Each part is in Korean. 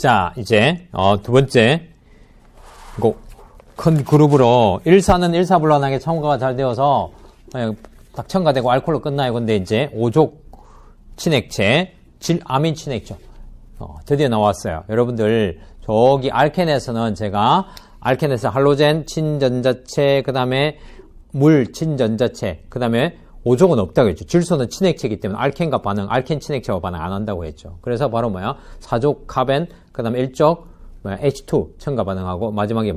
자, 이제 두 번째 큰 그룹으로 1사는 1사불란하게 첨가가 잘 되어서 딱 첨가되고 알코올로 끝나요. 근데 이제 5족 친액체, 질아민 친액체 드디어 나왔어요. 여러분들 저기 알켄에서는 제가 알켄에서 할로젠 친전자체, 그 다음에 물 친전자체, 그 다음에 5족은 없다고 했죠. 질소는 친액체이기 때문에 알켄과 반응, 알켄 친액체와 반응 안 한다고 했죠. 그래서 바로 4족 카벤, 그 다음에 1족 H2 첨가 반응하고 마지막에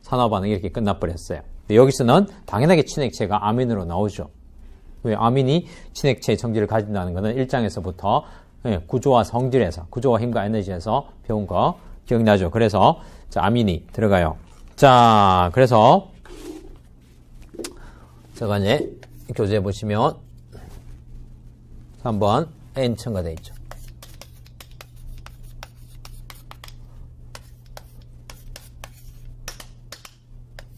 산화 반응이 이렇게 끝나버렸어요. 근데 여기서는 당연하게 친액체가 아민으로 나오죠. 왜? 아민이 친액체의 성질을 가진다는 것은 1장에서부터 구조와 성질에서, 구조와 힘과 에너지에서 배운 거 기억나죠? 그래서 아민이 들어가요. 자, 그래서 제가 이제 교재에 보시면 3번 N 첨가되어 있죠.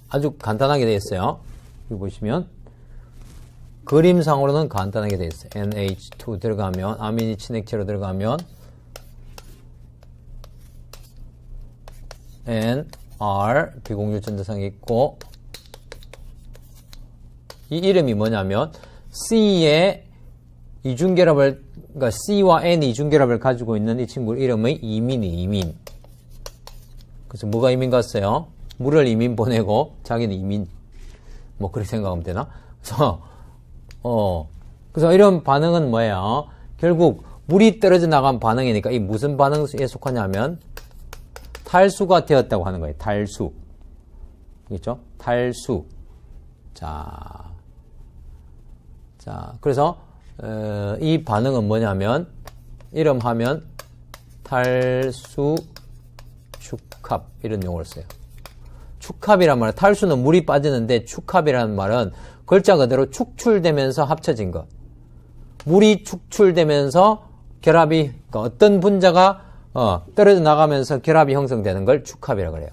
아주 간단하게 되어 있어요. 여기 보시면 그림상으로는 간단하게 되어 있어요. NH2 들어가면 아민이 친액체로 들어가면 N, R 비공유 전자상이 있고 이 이름이 뭐냐면 C의 이중결합을, 그러니까 C와 N 이중결합을 가지고 있는 이 친구 이름의 이민. 그래서 뭐가 이민 같어요? 물을 이민 보내고 자기는 이민. 뭐 그렇게 생각하면 되나? 그래서 이런 반응은 뭐예요? 결국 물이 떨어져 나간 반응이니까 이 무슨 반응에 속하냐면 탈수가 되었다고 하는 거예요. 탈수. 그렇죠? 탈수. 자, 그래서 이 반응은 뭐냐면 이름하면 탈수 축합 이런 용어를 써요. 축합이란 말은 탈수는 물이 빠지는데 축합이라는 말은 글자 그대로 축출되면서 합쳐진 것. 물이 축출되면서 결합이, 그러니까 어떤 분자가 떨어져 나가면서 결합이 형성되는 걸 축합이라고 그래요.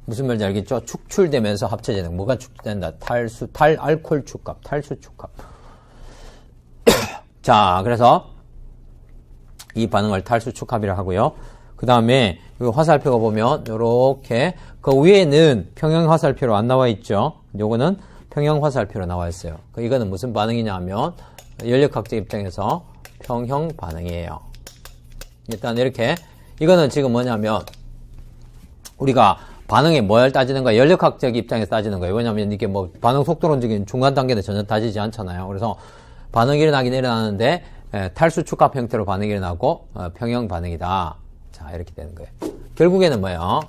무슨 말인지 알겠죠? 축출되면서 합쳐지는, 뭐가 축출된다? 탈알코올 축합, 탈수 축합. 자, 그래서 이 반응을 탈수 축합이라고 하고요. 그 다음에 화살표가 보면 요렇게 그 위에는 평형 화살표로 안 나와 있죠. 요거는 평형 화살표로 나와 있어요. 이거는 무슨 반응이냐 하면 연력학적 입장에서 평형 반응이에요. 일단 이렇게 이거는 지금 뭐냐면 우리가 반응의 뭘 따지는 거야? 연력학적 입장에서 따지는 거예요. 왜냐하면 이게 뭐 반응 속도론적인 중간 단계는 전혀 따지지 않잖아요. 그래서 반응이 일어나긴 일어나는데 탈수 축합 형태로 반응이 일어나고 평형 반응이다. 자, 이렇게 되는 거예요. 결국에는 뭐예요?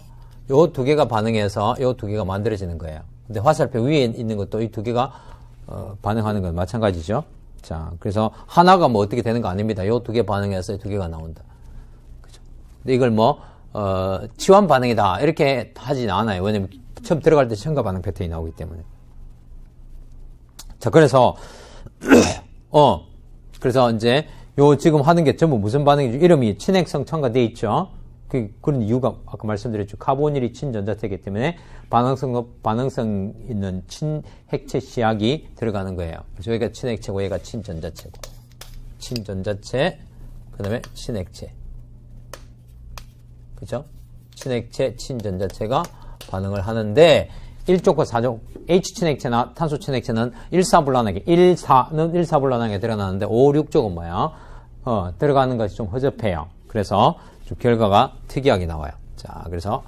요 두 개가 반응해서 요 두 개가 만들어지는 거예요. 근데 화살표 위에 있는 것도 이 두 개가 반응하는 건 마찬가지죠. 자, 그래서 하나가 뭐 어떻게 되는 거 아닙니다. 요 두 개 반응해서 이 두 개가 나온다. 그죠? 근데 이걸 치환 반응이다. 이렇게 하진 않아요. 왜냐면 처음 들어갈 때 첨가 반응 패턴이 나오기 때문에. 자, 그래서, 그래서 이제 요 지금 하는 게 전부 무슨 반응이죠? 이름이 친액성 첨가되어 있죠? 그런 이유가 아까 말씀드렸죠. 카보닐이 친전자체이기 때문에 반응성 있는 친핵체 시약이 들어가는 거예요. 그래서 여기가 친핵체고 얘가 친전자체고. 친전자체, 그 다음에 친핵체. 그죠? 친액체, 친전자체가 반응을 하는데 1족과 4족, H친액체나 탄소친액체는 1사불란하게, 1사는 1사불란하게 들어가는데 5, 6족은 뭐야? 들어가는 것이 좀 허접해요. 그래서 좀 결과가 특이하게 나와요. 자, 그래서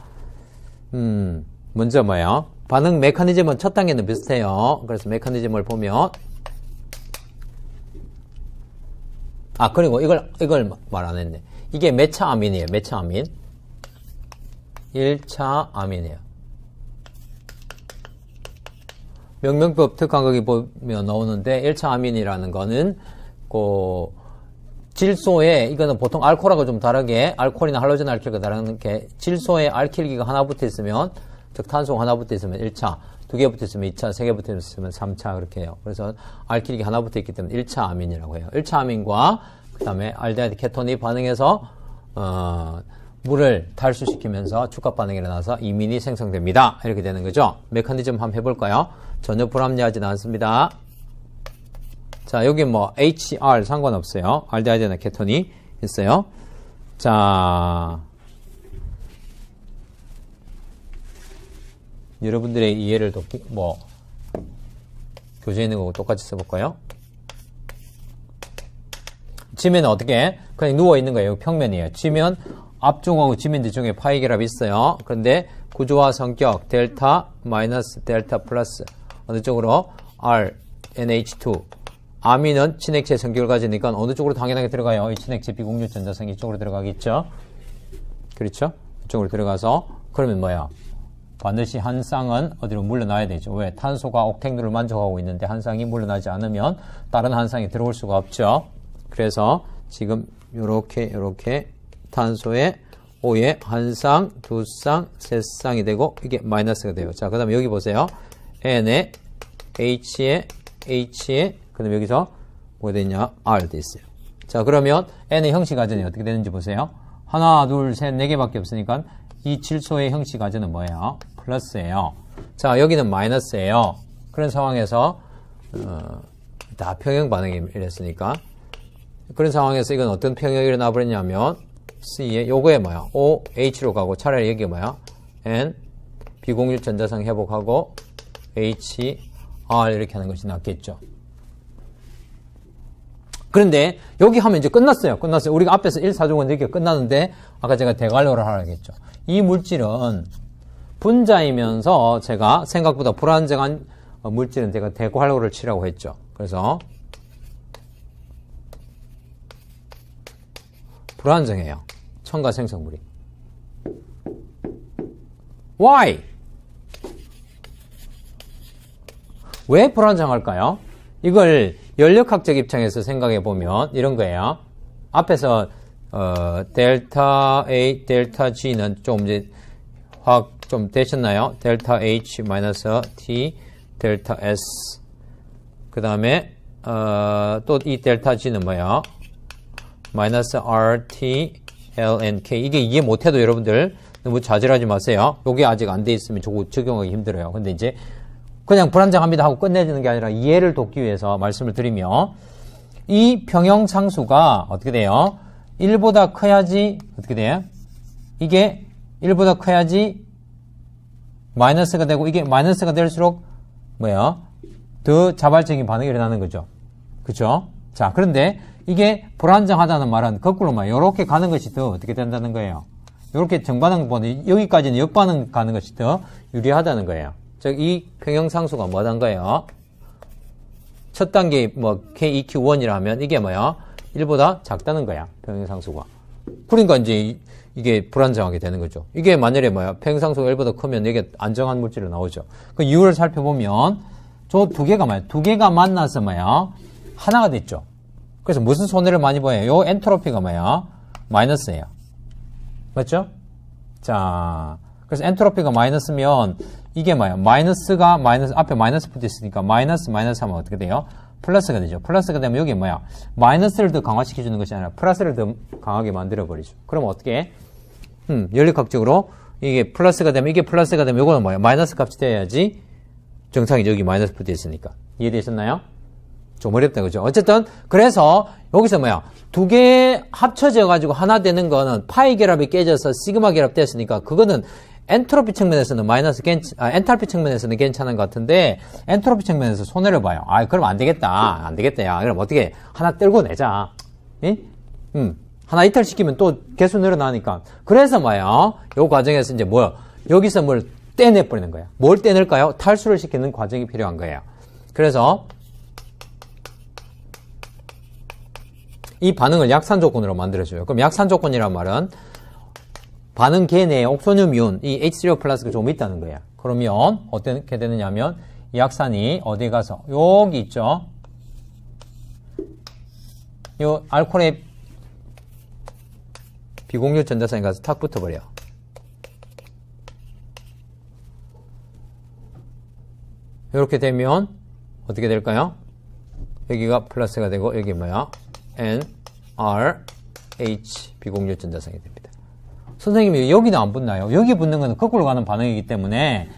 먼저 뭐예요? 반응 메커니즘은 첫 단계는 비슷해요. 그래서 메커니즘을 보면 그리고 이걸 말 안 했네. 이게 매차 아민이에요. 매차 아민. 1차 아민이에요. 명명법 특강거기 보면 나오는데 1차 아민이라는 거는 질소에 이거는 보통 알코올하고 좀 다르게 알코올이나 할로젠 알킬과 다르게 질소에 알킬기가 하나 붙어 있으면 즉 탄소가 하나 붙어 있으면 1차 2개 붙어있으면 2차, 3개 붙어있으면 3차 그렇게 해요. 그래서 알키lik이 하나 붙어있기 때문에 1차 아민이라고 해요. 1차 아민과 그 다음에 알데하이드 케톤이 반응해서 물을 탈수시키면서 축합 반응이 일어나서 이민이 생성됩니다. 이렇게 되는 거죠. 메커니즘 한번 해볼까요? 전혀 불합리하지는 않습니다. 자, 여기 뭐 HR 상관없어요. 알데하이드나 케톤이 있어요. 자, 여러분들의 이해를 돕기, 교재에 있는 거고 똑같이 써볼까요? 지면은 어떻게? 그냥 누워있는 거예요. 평면이에요. 지면, 앞쪽하고 지면 뒤쪽에 파이 결합이 있어요. 그런데 구조와 성격, 델타, 마이너스, 델타, 플러스, 어느 쪽으로? R, NH2. 아민은 친액체 성격을 가지니까 어느 쪽으로 당연하게 들어가요? 이 친액체 비공유 전자성이 이쪽으로 들어가겠죠? 그렇죠? 이쪽으로 들어가서, 그러면 뭐야? 반드시 한 쌍은 어디로 물러나야 되죠. 왜? 탄소가 옥탱도를 만족하고 있는데 한 쌍이 물러나지 않으면 다른 한 쌍이 들어올 수가 없죠. 그래서 지금 요렇게 탄소에 O에 한 쌍, 두 쌍, 세 쌍이 되고 이게 마이너스가 돼요. 자, 그 다음에 여기 보세요. N에 H에 그 다음에 여기서 뭐가 되냐? R 돼 있어요. 자, 그러면 N의 형식 과정이 어떻게 되는지 보세요. 하나, 둘, 셋, 네 개밖에 없으니까 이 질소의 형식 과정은 뭐예요? 플러스예요. 자, 여기는 마이너스예요. 그런 상황에서 다 평형 반응이 이랬으니까 그런 상황에서 이건 어떤 평형이 일어나 버렸냐면 C에 요거에 뭐야? OH로 가고 차라리 여기 뭐야? N 비공유 전자성 회복하고 HR 이렇게 하는 것이 낫겠죠. 그런데 여기 하면 이제 끝났어요. 우리가 앞에서 1, 4종은 이렇게 끝났는데 아까 제가 대관료를 하라고 했죠. 이 물질은 분자이면서 제가 생각보다 불안정한 물질은 제가 대관료를 치라고 했죠. 그래서 불안정해요. 첨가 생성물이. Why? 왜 불안정할까요? 이걸 연력학적 입장에서 생각해 보면 이런 거예요. 앞에서 델타 A, 델타 G는 좀 이제 화학 좀 되셨나요? 델타 H 마이너스 T, 델타 S. 그 다음에 또 이 델타 G는 뭐야? 마이너스 R, T, L, N, K. 이게 이해 못해도 여러분들 너무 좌절하지 마세요. 이게 아직 안 돼 있으면 저거 적용하기 힘들어요. 근데 이제 그냥 불안정합니다 하고 끝내주는 게 아니라 이해를 돕기 위해서 말씀을 드리며 이 평형 상수가 어떻게 돼요? 1보다 커야지 어떻게 돼요? 이게 1보다 커야지 마이너스가 되고 이게 마이너스가 될수록 뭐야? 더 자발적인 반응이 일어나는 거죠. 그쵸? 자, 그런데 이게 불안정하다는 말은 거꾸로 막 이렇게 가는 것이 더 어떻게 된다는 거예요? 이렇게 정반응보다 여기까지는 역반응 가는 것이 더 유리하다는 거예요. 즉, 이 평형상수가 뭐단 거예요? 첫 단계 뭐 KEQ1이라 하면 이게 뭐야? 1보다 작다는 거야. 평형상수가. 그러니까 이제 이게 불안정하게 되는 거죠. 이게 만약에 뭐야? 평형상수가 1보다 크면 이게 안정한 물질로 나오죠. 그 이유를 살펴보면 저 두 개가 뭐야? 두 개가 만나서 뭐야? 하나가 됐죠. 그래서 무슨 손해를 많이 봐요? 요 엔트로피가 뭐야? 마이너스예요. 맞죠? 자, 그래서 엔트로피가 마이너스면 이게 뭐야? 마이너스가 마이너스 앞에 마이너스 붙어 있으니까 마이너스 하면 어떻게 돼요? 플러스가 되죠. 플러스가 되면 여기 뭐야? 마이너스를 더 강화시켜 주는 것이 아니라 플러스를 더 강하게 만들어 버리죠. 그럼 어떻게? 연력학적으로 이게 플러스가 되면 이거는 뭐야? 마이너스 값이 돼야지 정상이죠. 여기 마이너스 붙어 있으니까. 이해되셨나요? 좀 어렵다, 그죠? 어쨌든, 그래서, 여기서 뭐야? 두 개 합쳐져 가지고 하나 되는 거는 파이 결합이 깨져서 시그마 결합 됐으니까, 그거는 엔트로피 측면에서는 엔탈피 측면에서는 괜찮은 것 같은데, 엔트로피 측면에서 손해를 봐요. 그럼 안 되겠다. 야. 그럼 어떻게, 하나 떼고 내자. 예? 하나 이탈시키면 또 개수 늘어나니까. 그래서 뭐야? 요 과정에서 이제 뭐야? 여기서 뭘 떼내버리는 거야. 뭘 떼낼까요? 탈수를 시키는 과정이 필요한 거예요. 그래서, 이 반응을 약산 조건으로 만들어줘요. 그럼 약산 조건이란 말은 반응계 내에 옥소늄이온, 이 H3O 플러스가 좀 있다는 거예요. 그러면 어떻게 되느냐면 이 약산이 어디 가서 여기 있죠. 요 알코올의 비공유 전자성에 가서 탁 붙어버려. 이렇게 되면 어떻게 될까요? 여기가 플러스가 되고 여기 뭐야? N, R, H 비공유 전자쌍이 됩니다. 선생님이 여기는 안 붙나요? 여기 붙는 건 거꾸로 가는 반응이기 때문에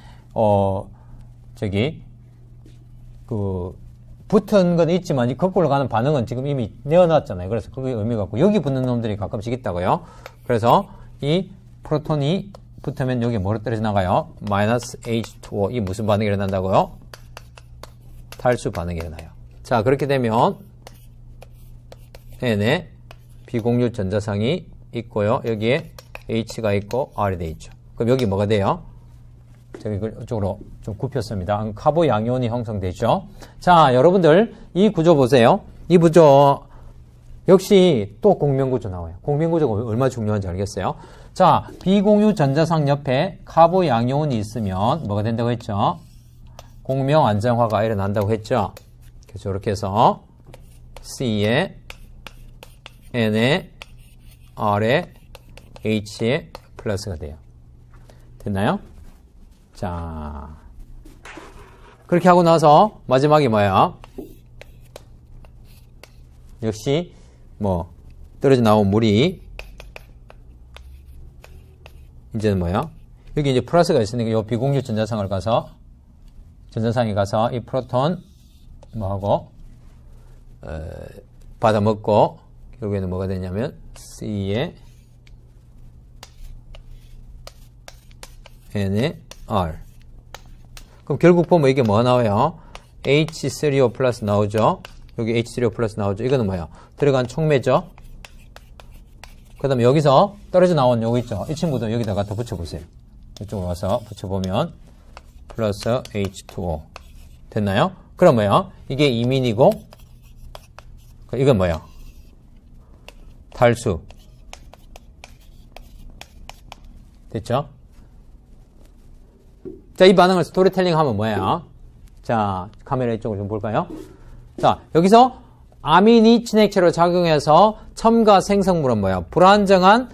붙은 건 있지만 이 거꾸로 가는 반응은 지금 이미 내어놨잖아요. 그래서 그게 의미가 없고 여기 붙는 놈들이 가끔씩 있다고요. 그래서 이 프로톤이 붙으면 여기 뭐로 떨어져 나가요? 마이너스 H2O. 이 무슨 반응이 일어난다고요? 탈수 반응이 일어나요. 자, 그렇게 되면 N에 비공유 전자상이 있고요. 여기에 H가 있고 R이 돼 있죠. 그럼 여기 뭐가 돼요? 제가 이걸 이쪽으로 좀 굽혔습니다. 카보 양이온이 형성되죠. 자, 여러분들 이 구조 보세요. 이 구조 역시 또 공명구조 나와요. 공명구조가 얼마나 중요한지 알겠어요? 자, 비공유 전자상 옆에 카보 양이온이 있으면 뭐가 된다고 했죠? 공명 안정화가 일어난다고 했죠. 그래서 이렇게 해서 C에 N에 R에 H에 플러스가 돼요. 됐나요? 자, 그렇게 하고 나서 마지막이 뭐야? 역시 뭐 떨어져 나온 물이 이제는 뭐야? 여기 이제 플러스가 있으니까 이 비공유 전자상에 가서 이 프로톤 뭐하고 받아먹고 결국에는 뭐가 되냐면 C에 N에 R. 그럼 결국 보면 이게 뭐가 나와요? H3O 플러스 나오죠? 여기 H3O 플러스 나오죠? 이거는 뭐야? 들어간 촉매죠? 그 다음에 여기서 떨어져 나온 요거 있죠? 이 친구도 여기다가 더 붙여보세요. 이쪽으로 와서 붙여보면 플러스 H2O. 됐나요? 그럼 뭐야? 이게 이민이고, 이건 뭐야? 탈수. 됐죠? 자, 이 반응을 스토리텔링 하면 뭐예요? 자, 카메라 이쪽으로 좀 볼까요? 자, 여기서 아민이 친액체로 작용해서 첨가 생성물은 뭐야? 불안정한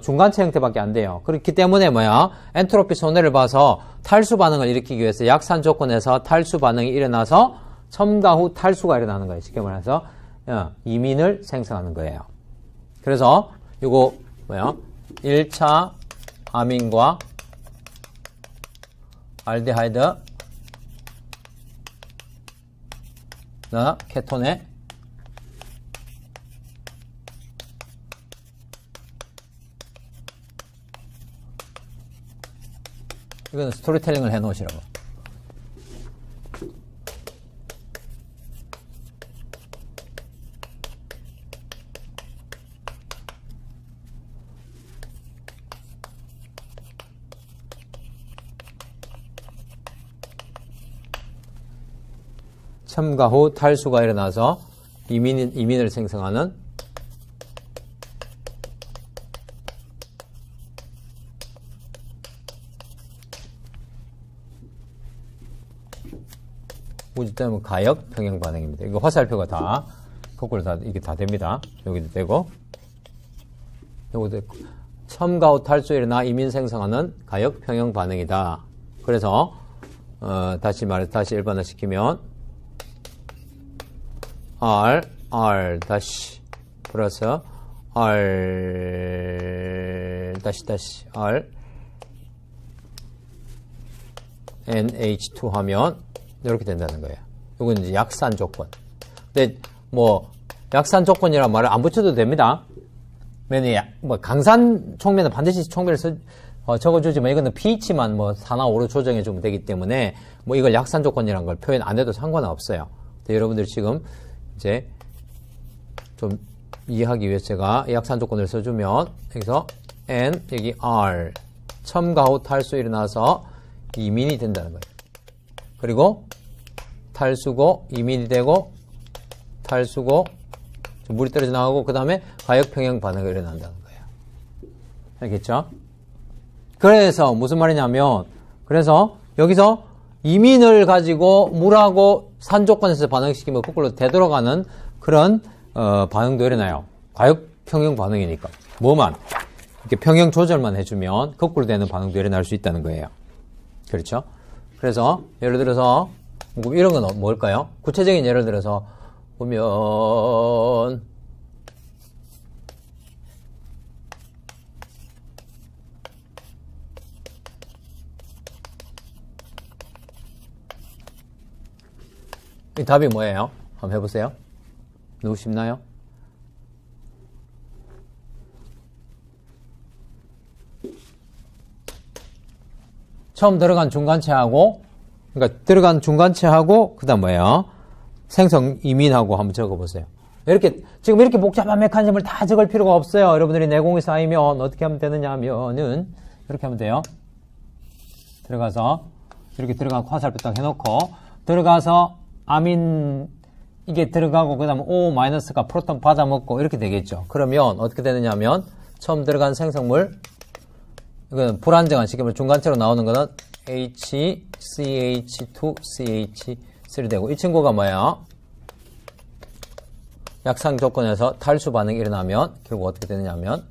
중간체 형태밖에 안 돼요. 그렇기 때문에 뭐야? 엔트로피 손해를 봐서 탈수 반응을 일으키기 위해서 약산 조건에서 탈수 반응이 일어나서 첨가 후 탈수가 일어나는 거예요. 쉽게 말해서 이민을 생성하는 거예요. 그래서 이거 뭐야? 1차 아민과 알데하이드 나 케톤의 이거는 스토리텔링을 해 놓으시라고. 첨가 후 탈수가 일어나서 이민을 생성하는 우주 때문에 가역 평형 반응입니다. 이거 화살표가 다 거꾸로 다 이게 다 됩니다. 여기도 되고 요것도 첨가 후 탈수 일어나 이민 생성하는 가역 평형 반응이다. 그래서 다시 일반화 시키면 R 다시 플러스 R 다시 R NH2 하면 이렇게 된다는 거예요. 이건 이제 약산 조건. 근데 뭐 약산 조건이란 말을 안 붙여도 됩니다. 왜냐 뭐 강산 촉매는 반드시 촉매를 적어주지만 이거는 pH만 뭐 4나 5로 조정해 주면 되기 때문에 뭐 이걸 약산 조건이란 걸 표현 안 해도 상관은 없어요. 근데 여러분들 지금 이제 좀 이해하기 위해서 제가 약산 조건을 써주면 여기서 N 여기 R 첨가 후 탈수 일어나서 이민이 된다는 거예요. 그리고 탈수고 이민이 되고 탈수고 물이 떨어져 나가고 그 다음에 가역평형 반응이 일어난다는 거예요. 알겠죠? 그래서 무슨 말이냐면 그래서 여기서 이민을 가지고 물하고 산 조건에서 반응시키면 거꾸로 되돌아가는 그런 반응도 일어나요. 가역평형 반응이니까 뭐만 이렇게 평형 조절만 해주면 거꾸로 되는 반응도 일어날 수 있다는 거예요. 그렇죠? 그래서 예를 들어서 이런 건 뭘까요? 구체적인 예를 들어서 보면 이 답이 뭐예요? 한번 해보세요. 누구 쉽나요? 처음 들어간 중간체하고, 그러니까 들어간 중간체하고, 그 다음 뭐예요? 생성 이민하고 한번 적어보세요. 지금 이렇게 복잡한 메커니즘을 다 적을 필요가 없어요. 여러분들이 내공이 쌓이면 어떻게 하면 되느냐 하면은, 이렇게 하면 돼요. 들어가서, 이렇게 들어가고 화살표 딱 해놓고, 들어가서 아민, 이게 들어가고, 그 다음에 O-가 프로톤 받아먹고, 이렇게 되겠죠. 그러면 어떻게 되느냐 하면, 처음 들어간 생성물, 이건 불안정한 시계물 중간체로 나오는 거는 HCH2, CH3 되고 이 친구가 뭐야? 약상 조건에서 탈수 반응이 일어나면 결국 어떻게 되느냐면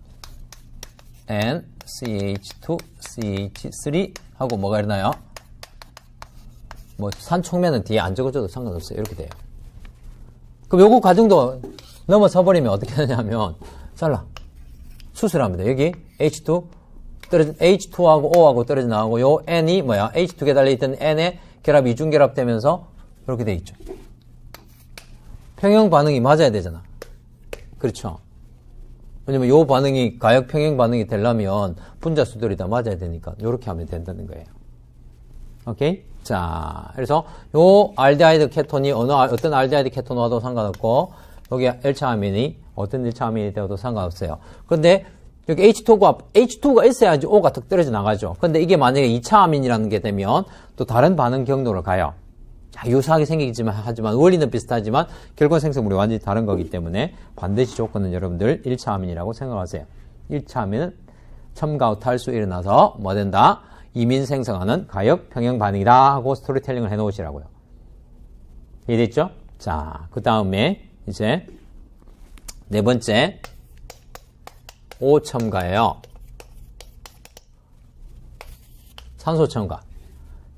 NCH2, CH3 하고 뭐가 일어나요? 뭐 산촉면은 뒤에 안 적어줘도 상관없어요. 이렇게 돼요. 그럼 요거 과정도 넘어서 버리면 어떻게 되냐면 잘라 수술합니다. 여기 H2 H2하고 O하고 떨어져 나가고 요 N이 뭐야? H2개 달려있던 N에 결합이 이중결합 되면서 이렇게 돼 있죠. 평형 반응이 맞아야 되잖아. 그렇죠? 왜냐면 요 반응이 가역 평형 반응이 되려면 분자 수들이 다 맞아야 되니까 요렇게 하면 된다는 거예요. 오케이? 자, 그래서 요 알데하이드 케톤이 어떤 알데하이드 케톤 와도 상관없고 여기 1차 아민이 어떤 1차 아민이 되어도 상관없어요. 그런데 여기 H2가 있어야지 O가 툭 떨어져 나가죠. 근데 이게 만약에 2차 아민이라는 게 되면 또 다른 반응 경로를 가요. 자, 유사하게 생기지만, 하지만 원리는 비슷하지만 결과 생성물이 완전히 다른 거기 때문에 반드시 조건은 여러분들 1차 아민이라고 생각하세요. 1차 아민은 첨가 후 탈수 일어나서 뭐 된다? 이민 생성하는 가역 평형 반응이다 하고 스토리텔링을 해 놓으시라고요. 이해됐죠? 자, 그 다음에 이제 네 번째 O 첨가예요. 산소 첨가.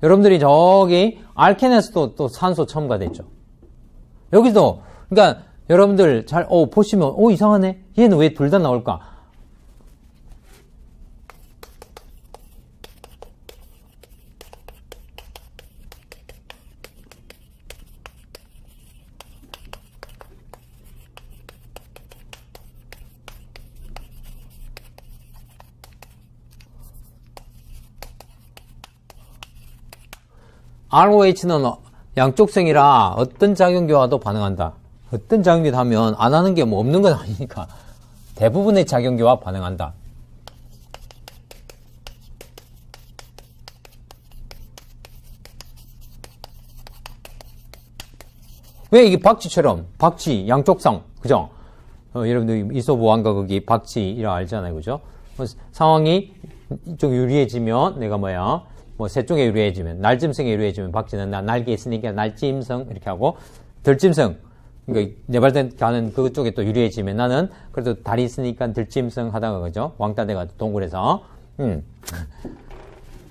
여러분들이 저기 알켄에서도 또 산소 첨가됐죠. 여기도 그러니까 여러분들 잘 보시면 이상하네. 얘는 왜 둘 다 나올까? ROH는 양쪽성이라 어떤 작용기와도 반응한다. 어떤 작용기도 하면 안 하는 게 뭐 없는 건 아니니까 대부분의 작용기와 반응한다. 왜 이게 박쥐처럼 박쥐 양쪽성 그죠? 여러분들 이소보완과 거기 박쥐이라 알잖아요, 그죠? 상황이 좀 유리해지면 내가 뭐야? 뭐 새 쪽에 유리해지면 날짐승에 유리해지면 박쥐는 나 날개 있으니까 날짐승 이렇게 하고 들짐승 그러니까 네발된 가는 그쪽에 또 유리해지면 나는 그래도 다리 있으니까 들짐승 하다가 그죠? 왕따 돼가지고 동굴에서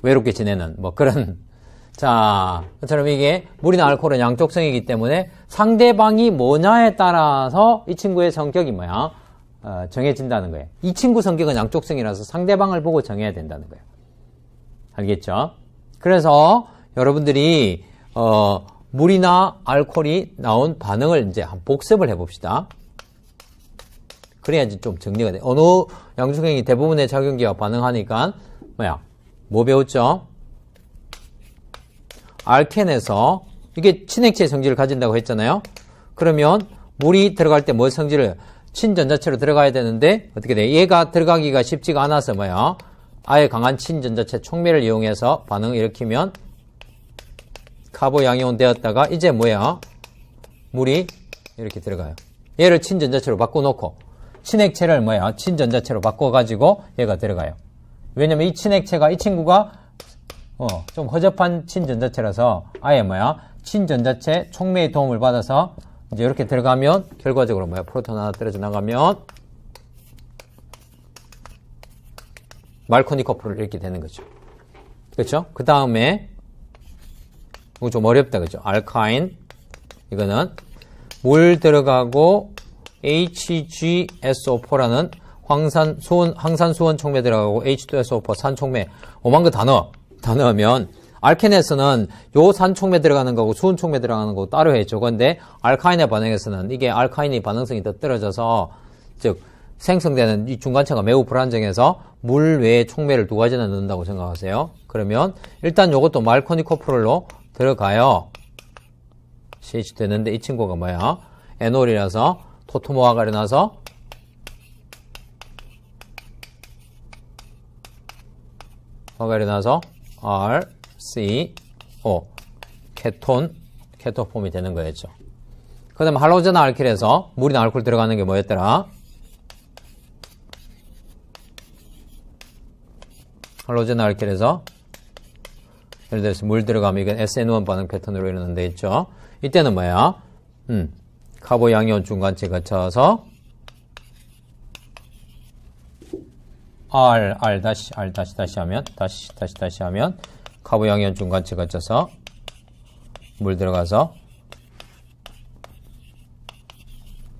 외롭게 지내는 뭐 그런 자 그처럼 이게 물이나 알코올은 양쪽성이기 때문에 상대방이 뭐냐에 따라서 이 친구의 성격이 뭐야? 정해진다는 거예요. 이 친구 성격은 양쪽성이라서 상대방을 보고 정해야 된다는 거예요. 알겠죠? 그래서 여러분들이 물이나 알코올이 나온 반응을 이제 한번 복습을 해봅시다. 그래야지 좀 정리가 돼. 어느 양쪽성이 대부분의 작용기와 반응하니까 뭐 배웠죠? 알켄에서 이게 친액체의 성질을 가진다고 했잖아요. 그러면 물이 들어갈 때 뭐 성질을 친전자체로 들어가야 되는데 어떻게 돼? 얘가 들어가기가 쉽지가 않아서 아예 강한 친전자체 촉매를 이용해서 반응을 일으키면 카보양이온 되었다가 이제 물이 이렇게 들어가요. 얘를 친전자체로 바꿔놓고 친액체를 친전자체로 바꿔가지고 얘가 들어가요. 왜냐면 이 친액체가 이 친구가 좀 허접한 친전자체라서 아예 친전자체 촉매의 도움을 받아서 이제 이렇게 들어가면 결과적으로 프로톤 하나 떨어져 나가면 말코니 커플을 이렇게 되는 거죠. 그렇죠? 그 다음에 이거 좀 어렵다, 그죠? 알카인. 이거는 물 들어가고 HgSO4라는 항산수원 촉매 들어가고 H2SO4 산촉매 5만 거 다 넣으면 알켄에서는 요 산촉매 들어가는 거고 수은 촉매 들어가는 거고 따로 했죠. 그런데 알카인의 반응에서는 이게 알카인이 반응성이 더 떨어져서 즉 생성되는 이 중간체가 매우 불안정해서 물 외에 촉매를 두 가지나 넣는다고 생각하세요. 그러면 일단 요것도 말코니코프롤로 들어가요. CH 되는데 이 친구가 뭐야? 에놀이라서 토토모아가 일어나서 RCO 케톤 폼이 되는 거였죠. 그 다음에 할로젠 알킬에서 물이나 알코올 들어가는 게 뭐였더라? 할로젠 알킬에서 예를 들어서 물 들어가면 이건 SN1 반응 패턴으로 일어나는 데 있죠. 이때는 뭐야? 카보 양이온 중간체 거쳐서 R 하면 카보 양이온 중간체 거쳐서 물 들어가서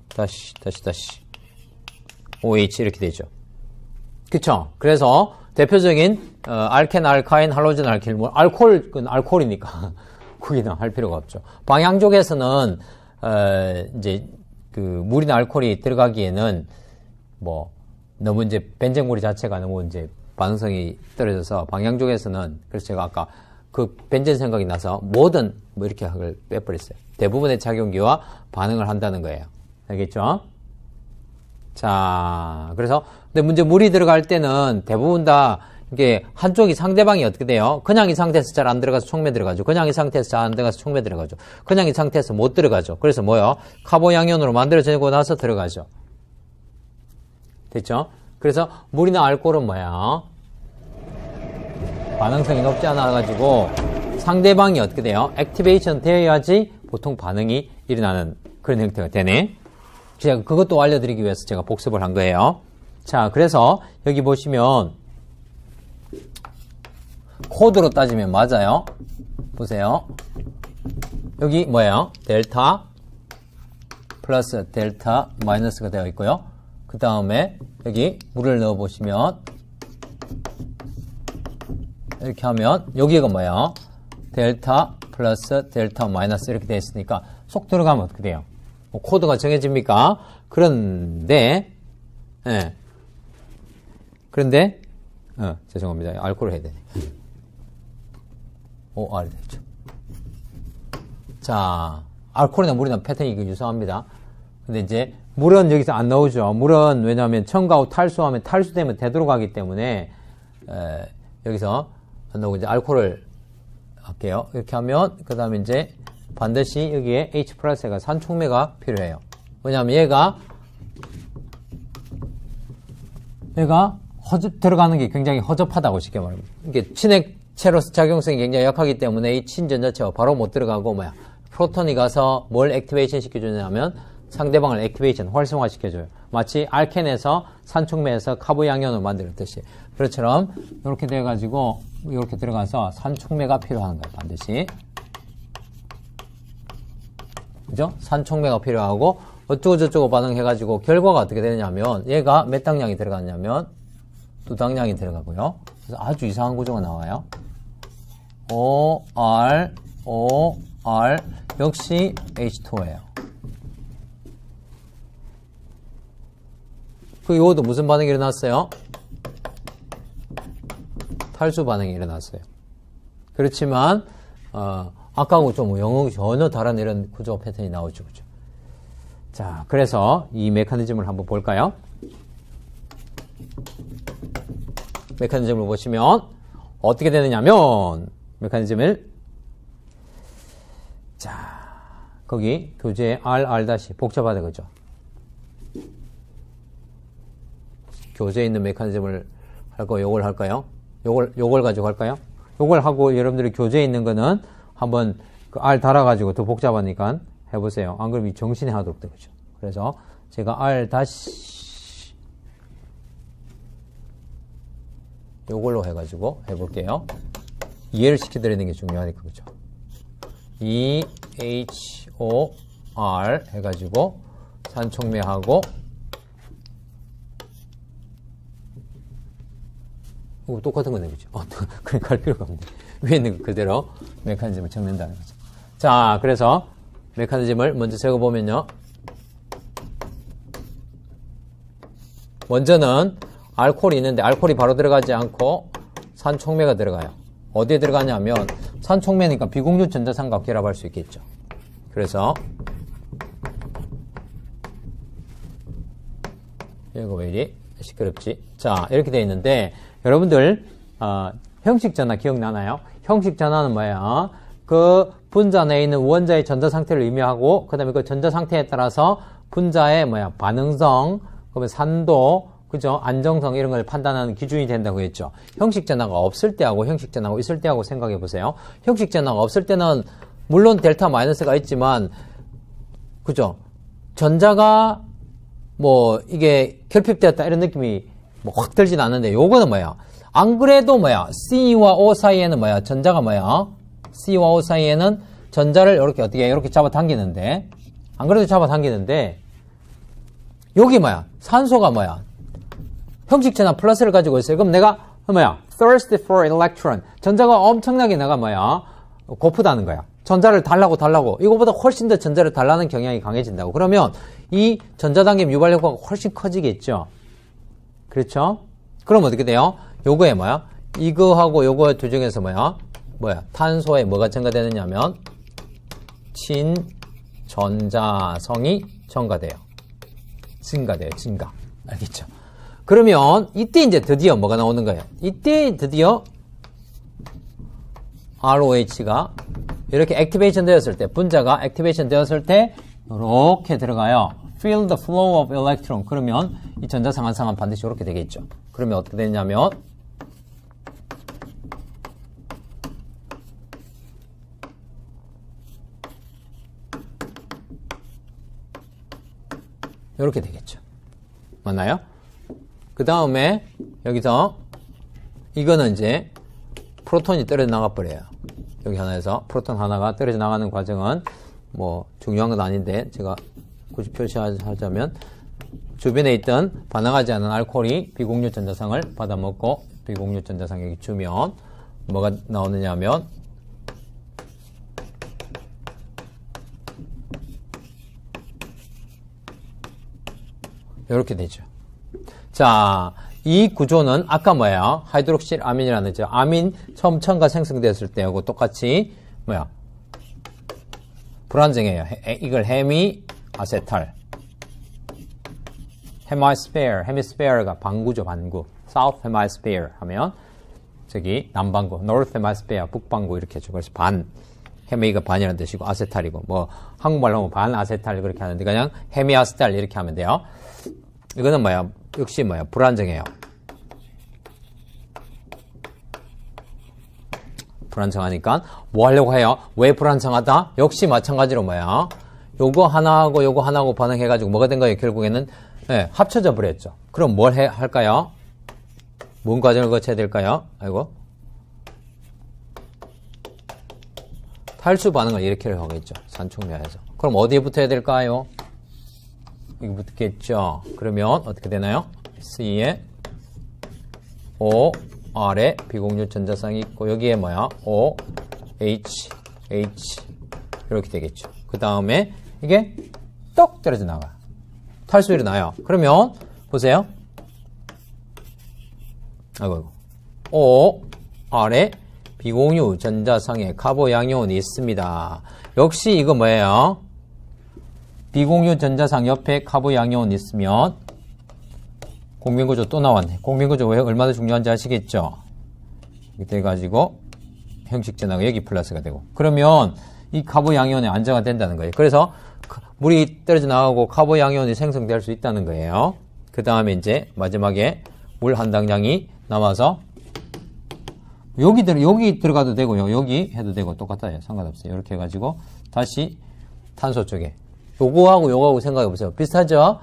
다시 OH 이렇게 되죠. 그쵸? 그래서 대표적인 알켄, 알카인, 할로젠, 알킬, 뭐 알코올은 알코올이니까 거기는 할 필요가 없죠. 방향족에서는 이제 그 물이나 알코올이 들어가기에는 뭐 너무 이제 벤젠물이 자체가 너무 이제 반응성이 떨어져서 방향족에서는 그래서 제가 아까 그 벤젠 생각이 나서 뭐든 뭐 이렇게 학을 빼버렸어요. 대부분의 작용기와 반응을 한다는 거예요. 알겠죠? 자, 그래서 근데 문제 물이 들어갈 때는 대부분 다 이게 한쪽이 상대방이 어떻게 돼요? 그냥 이 상태에서 잘 안 들어가서 촉매 들어가죠. 그냥 이 상태에서 잘 안 들어가서 촉매 들어가죠. 그냥 이 상태에서 못 들어가죠. 그래서 뭐요? 카보 양이온으로 만들어지고 나서 들어가죠. 됐죠? 그래서 물이나 알코올은 뭐야? 반응성이 높지 않아가지고 상대방이 어떻게 돼요? 액티베이션 되어야지 보통 반응이 일어나는 그런 형태가 되네. 제가 그것도 알려드리기 위해서 제가 복습을 한 거예요. 자, 그래서 여기 보시면 코드로 따지면 맞아요. 보세요. 여기 뭐예요? 델타 플러스 델타 마이너스가 되어 있고요. 그 다음에 여기 물을 넣어 보시면 이렇게 하면 여기가 뭐예요? 델타 플러스 델타 마이너스 이렇게 되어 있으니까 쏙 들어가면 어떻게 돼요? 뭐 코드가 정해집니까? 그런데 그런데 죄송합니다. 알코올을 해야 되네. OR 되죠. 자, 알코올이나 물이나 패턴이 유사합니다. 근데 이제 물은 여기서 안 나오죠. 물은 왜냐하면 첨가하고 탈수하면 탈수되면 되돌아가기 때문에 여기서 안 나오고 이제 알코올을 할게요. 이렇게 하면 그 다음에 이제 반드시 여기에 H 플러스가 산촉매가 필요해요. 왜냐하면 얘가 들어가는 게 굉장히 허접하다고 쉽게 말합니다. 이게 친액체로서 작용성이 굉장히 약하기 때문에 이 친전자체가 바로 못 들어가고 프로톤이 가서 뭘 액티베이션 시켜주냐면 상대방을 액티베이션, 활성화 시켜줘요. 마치 알켄에서 산촉매에서 카보 양이온을 만들었듯이. 그것처럼 이렇게 돼가지고 이렇게 들어가서 산촉매가 필요한 거예요. 반드시. 그죠? 산촉매가 필요하고 어쩌고저쩌고 반응해가지고 결과가 어떻게 되냐면 얘가 몇 당량이 들어갔냐면 2당량이 들어가고요. 그래서 아주 이상한 구조가 나와요. OR 역시 H2O예요. 그 이것도 무슨 반응이 일어났어요? 탈수 반응이 일어났어요. 그렇지만 아까하고 좀 전혀 다른 이런 구조 패턴이 나오죠. 그죠? 자, 그래서 이 메커니즘을 한번 볼까요? 메커니즘을 보시면 어떻게 되느냐면 메커니즘을 자, 거기 교재 R 복잡하다 그죠? 교재에 있는 메커니즘을 할까요? 요걸 할까요? 요걸 가지고 할까요? 요걸 하고 여러분들이 교재에 있는 거는 한번 그 R 달아가지고 더 복잡하니까 해보세요. 안 그러면 정신이 하나도 없다. 그죠? 그래서 제가 R 요걸로 해가지고 해볼게요. 이해를 시켜드리는 게 중요하니까. 그죠? EHOR 해가지고 산촉매하고 이거 똑같은 거네, 그죠? 그러니까 할 필요가 없네. 위에 있는 거 그대로 메커니즘을 적는다는 거죠. 자, 그래서 메커니즘을 먼저 적어보면요. 먼저는 알코올이 있는데 알코올이 바로 들어가지 않고 산촉매가 들어가요. 어디에 들어가냐면 산촉매니까 비공유 전자상과 결합할 수 있겠죠. 그래서 이거 왜 이리 시끄럽지? 자, 이렇게 되어 있는데 여러분들 형식 전화 기억나나요? 형식 전화는 뭐야? 그 분자 내에 있는 원자의 전자 상태를 의미하고 그다음에 그 전자 상태에 따라서 분자의 반응성, 그다음에 산도, 그죠? 안정성 이런 걸 판단하는 기준이 된다고 했죠. 형식 전화가 없을 때하고 형식 전화가 있을 때하고 생각해 보세요. 형식 전화가 없을 때는 물론 델타 마이너스가 있지만 그죠? 전자가 이게 결핍되었다 이런 느낌이 확 들진 않는데 요거는 뭐야? 안 그래도 C와 O 사이에는 전자가 C와 O 사이에는 전자를 이렇게 잡아당기는데 안 그래도 잡아당기는데 여기 산소가 형식 전화 플러스를 가지고 있어요. 그럼 내가 thirsty for electron. 전자가 엄청나게 내가 고프다는 거야. 전자를 달라고 이거보다 훨씬 더 전자를 달라는 경향이 강해진다고. 그러면 이 전자당김 유발 효과가 훨씬 커지겠죠. 그렇죠? 그럼 어떻게 돼요? 요거에 이거하고 요거 두 중에서 탄소에 뭐가 증가되느냐면 친전자성이 증가돼요. 증가. 알겠죠? 그러면 이때 이제 드디어 뭐가 나오는 거예요? 이때 드디어 ROH가 이렇게 액티베이션 되었을 때, 분자가 액티베이션 되었을 때 이렇게 들어가요. Feel the flow of electron. 그러면 이 전자 상한상은 반드시 이렇게 되겠죠. 그러면 어떻게 되냐면 이렇게 되겠죠. 맞나요? 그 다음에 여기서 이거는 이제 프로톤이 떨어져 나가 버려요. 여기 하나에서 프로톤 하나가 떨어져 나가는 과정은 중요한 건 아닌데 제가 굳이 표시하자면 주변에 있던 반응하지 않은 알코올이 비공유 전자상을 받아먹고 비공유 전자상 여기 주면 뭐가 나오느냐 하면 이렇게 되죠. 자, 이 구조는 아까 하이드록실 아민이라는 아민 처음 첨가 생성되었을 때하고 똑같이 불안정해요. 이걸 헤미아세탈. 헤미스페어가 반구죠, 반구. South Hemisphere 하면 저기 남반구, North Hemisphere 북반구 이렇게 해주고 그래서 헤미가 반이라는 뜻이고 아세탈이고 한국말로 하면 반아세탈 그렇게 하는데 그냥 헤미아세탈 이렇게 하면 돼요. 이거는 역시 불안정해요. 불안정하니까 뭐 하려고 해요? 왜 불안정하다? 역시 마찬가지로 요거 하나하고 반응해가지고 뭐가 된 거예요? 결국에는 합쳐져 버렸죠. 그럼 뭘 할까요? 뭔 과정을 거쳐야 될까요? 탈수 반응을 일으키려고 하겠죠. 산촉매에서. 그럼 어디에 붙어야 될까요? 이거 붙겠죠. 그러면 어떻게 되나요? C에 O, R에 비공유 전자상이 있고 여기에 O, H 이렇게 되겠죠. 그 다음에 이게 떡 떨어져 나가요. 탈수 일어나요. 그러면 보세요. O, R에 비공유 전자상에 카보 양이온이 있습니다. 역시 이거 비공유 전자상 옆에 카보 양이온 있으면 공bin구조 또 나왔네. 공bin구조 왜 얼마나 중요한지 아시겠죠? 이렇게 돼가지고 형식 전화가 여기 플러스가 되고 그러면 이 카보 양이온이 안정화 된다는 거예요. 그래서 물이 떨어져 나가고 카보 양이온이 생성될 수 있다는 거예요. 그 다음에 이제 마지막에 물 한 당량이 남아서 여기 들어가도 되고요. 여기 해도 되고 똑같아요. 상관없어요. 이렇게 해가지고 다시 탄소 쪽에 요거하고 생각해 보세요. 비슷하죠?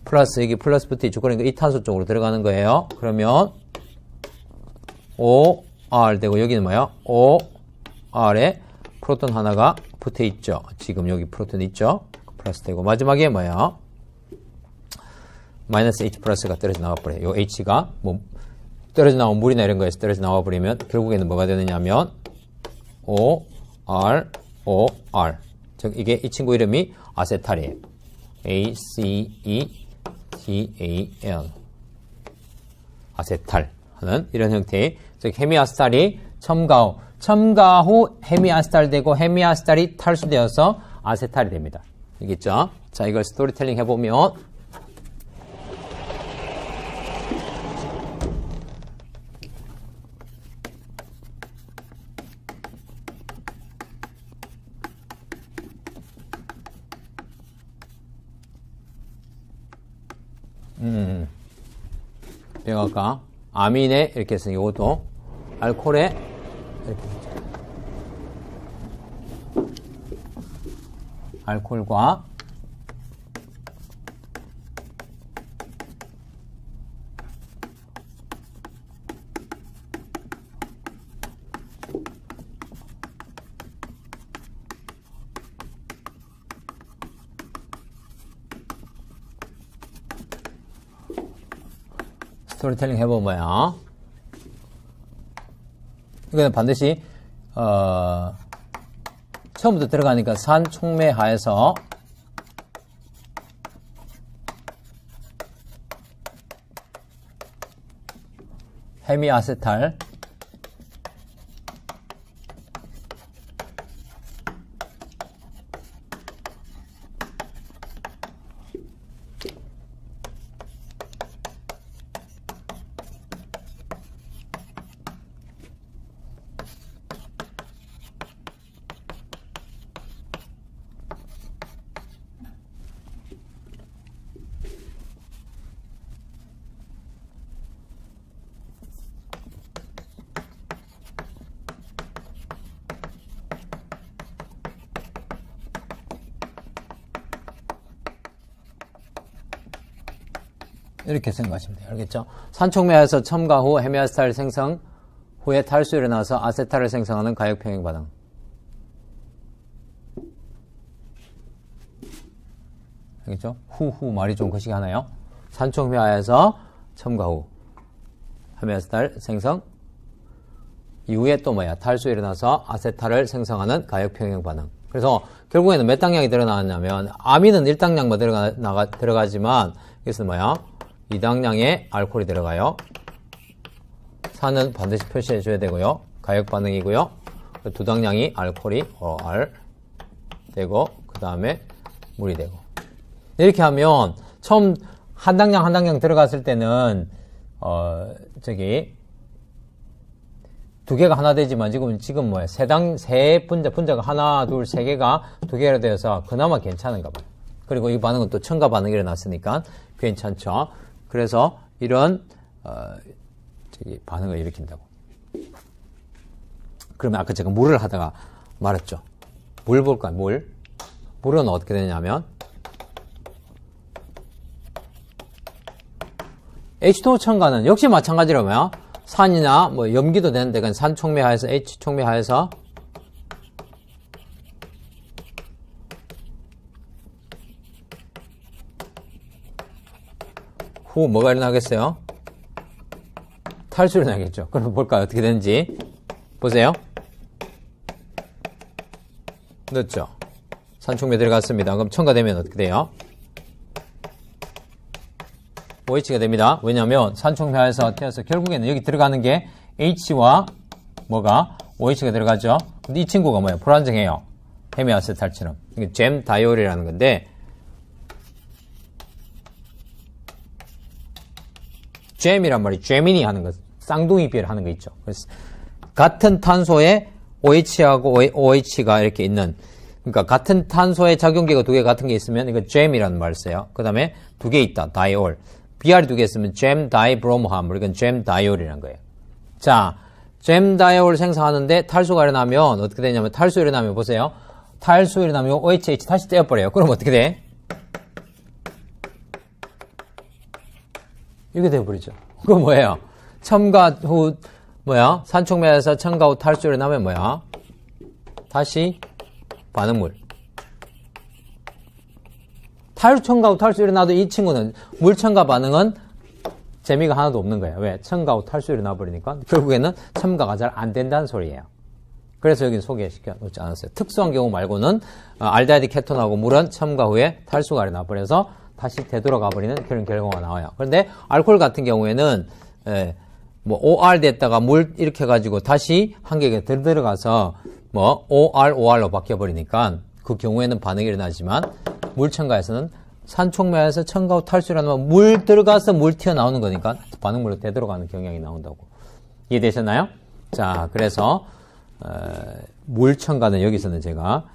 플러스 여기 플러스 붙어 있죠. 그러니까 이 탄소 쪽으로 들어가는 거예요. 그러면 O, R 되고 여기는 O, R에 프로톤 하나가 붙어 있죠. 지금 여기 프로톤 있죠. 플러스 되고 마지막에 뭐야? 마이너스 H 플러스가 떨어져 나와 버려요. 요 H가 뭐 떨어져 나온 물이나 이런 거에서 떨어져 나와 버리면 결국에는 뭐가 되느냐면 O R O R. 즉 이게 이 친구 이름이 아세탈이에요. A C E T A L. 아세탈 하는 이런 형태의 즉 헤미아세탈이 첨가 후 헤미아세탈 되고 헤미아세탈이 탈수되어서 아세탈이 됩니다. 알겠죠? 자, 이걸 스토리텔링 해보면 내가 아까 아민에 이렇게 해서 이것도 알코올에 이렇게 알코올과 스토리텔링 해보면 뭐야? 이거는 반드시 처음부터 들어가니까 산촉매하에서 헤미아세탈 이렇게 생각하시면 돼요. 알겠죠? 산촉매에서 첨가 후 헤미아세탈 생성 후에 탈수 일어나서 아세탈을 생성하는 가역평행 반응. 알겠죠? 후 말이 좀 거시기 하나요? 산촉매에서 첨가 후 헤미아세탈 생성 이후에 또 뭐야? 탈수 일어나서 아세탈을 생성하는 가역평행 반응. 그래서 결국에는 몇 당량이 들어나왔냐면 아민은 1당량만 들어가지만 여기서 뭐야? 2당량의 알코올이 들어가요. 산은 반드시 표시해 줘야 되고요. 가역 반응이고요. 2당량이 알코올이 OR 되고 그 다음에 물이 되고 이렇게 하면 처음 한 당량 들어갔을 때는 저기 두 개가 하나 되지만 지금 뭐야? 세 분자가 하나, 둘, 세 개가 두 개로 되어서 그나마 괜찮은가 봐요. 그리고 이 반응은 또 첨가 반응이 일어났으니까 괜찮죠. 그래서 이런 저기 반응을 일으킨다고. 그러면 아까 제가 물을 하다가 말했죠. 물 볼까요? 물은 어떻게 되냐면 H2O 첨가는 역시 마찬가지로 뭐야? 산이나 뭐 염기도 되는데 그건 산촉매하에서 H촉매하에서 후 뭐가 일어나겠어요? 탈수 일어나겠죠. 그럼 볼까요? 어떻게 되는지 보세요. 넣었죠. 산촉매 들어갔습니다. 그럼 첨가되면 어떻게 돼요? OH가 됩니다. 왜냐하면 산촉매하에서 떼어서 결국에는 여기 들어가는 게 H와 뭐가 OH가 들어가죠. 근데 이 친구가 뭐예요? 불안정해요. 헤미아세탈처럼. 이게 잼 다이올이라는 건데 잼이란 말이 잼이니 하는 거, 쌍둥이 비를 하는 거 있죠. 그래서 같은 탄소에 OH하고 OH가 이렇게 있는, 그러니까 같은 탄소의 작용기가 두 개 같은 게 있으면 이거 잼이라는 말을 써요. 그 다음에 두 개 있다, 다이올. BR이 두 개 있으면 잼 다이브로모함, 이건 잼 다이올이라는 거예요. 자, 잼 다이올 생성하는데 탈수가 일어나면 어떻게 되냐면 탈수 일어나면 보세요. 탈수 일어나면 OH 다시 떼어버려요. 그럼 어떻게 돼? 이렇게 되어버리죠. 그거 뭐예요? 첨가 후, 산촉매에서 첨가 후 탈수 일어나면 뭐야? 다시 반응물. 탈수 첨가후 탈수 일어나도 이 친구는 물 첨가 반응은 재미가 하나도 없는 거예요. 왜? 첨가후 탈수 일어나버리니까 결국에는 첨가가 잘 안 된다는 소리예요. 그래서 여기 소개시켜 놓지 않았어요. 특수한 경우 말고는 알데하이드 케톤하고 물은 첨가 후에 탈수가 일어나버려서 다시 되돌아가 버리는 그런 결과가 나와요. 그런데 알코올 같은 경우에는 뭐 OR 됐다가 물 이렇게 해가지고 다시 한개가 더 들어가서 뭐 OR로 바뀌어버리니까 그 경우에는 반응이 일어나지만 물 첨가에서는 산촉매에서 첨가 후 탈수라는 물 들어가서 물 튀어나오는 거니까 반응물로 되돌아가는 경향이 나온다고. 이해되셨나요? 자, 그래서 물 첨가는 여기서는 제가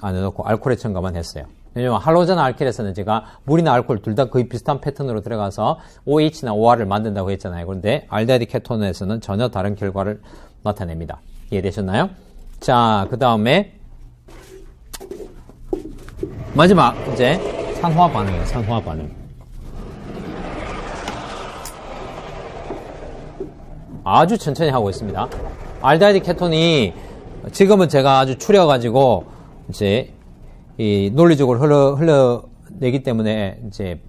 안 해놓고 알코올의 첨가만 했어요. 왜냐면 할로젠 알켈에서는 제가 물이나 알코올 둘 다 거의 비슷한 패턴으로 들어가서 OH나 OR을 만든다고 했잖아요. 그런데 알데하이드 케톤에서는 전혀 다른 결과를 나타냅니다. 이해되셨나요? 자, 그 다음에 마지막 이제 산화 반응이에요. 산화 반응. 아주 천천히 하고 있습니다. 알데하이드 케톤이 지금은 제가 아주 추려가지고 이제 이 논리적으로 흘러내기 때문에 이제